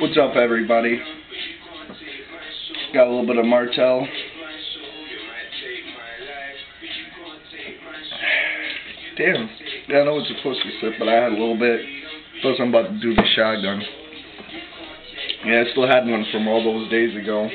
What's up, everybody? Got a little bit of Martell. Damn. Yeah, I know it's supposed to be sip, but I had a little bit. Plus, I'm about to do the shotgun. Yeah, I still had one from all those days ago.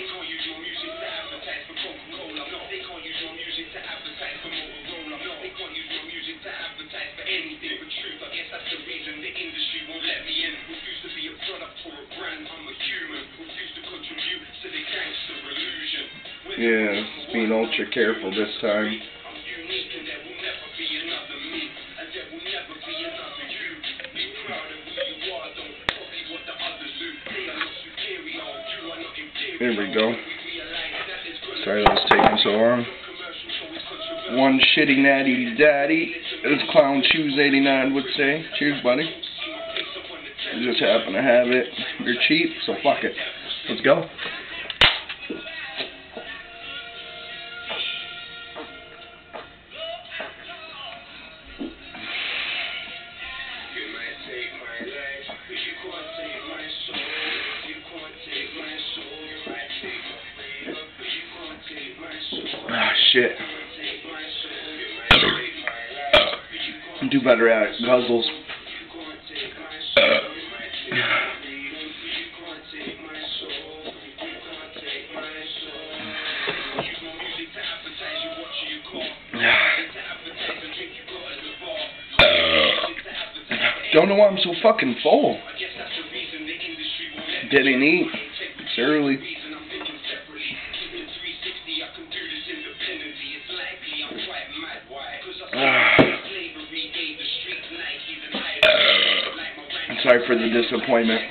Yeah, being ultra careful this time. There we go. Sorry that was taking so long. One shitty natty daddy, as Clown Shoes 89 would say. Cheers, buddy. I just happen to have it. You're cheap, so fuck it. Let's go. Ah, shit. Do better at guzzles. Don't know why I'm so fucking full. Didn't eat. It's early. Sorry for the disappointment.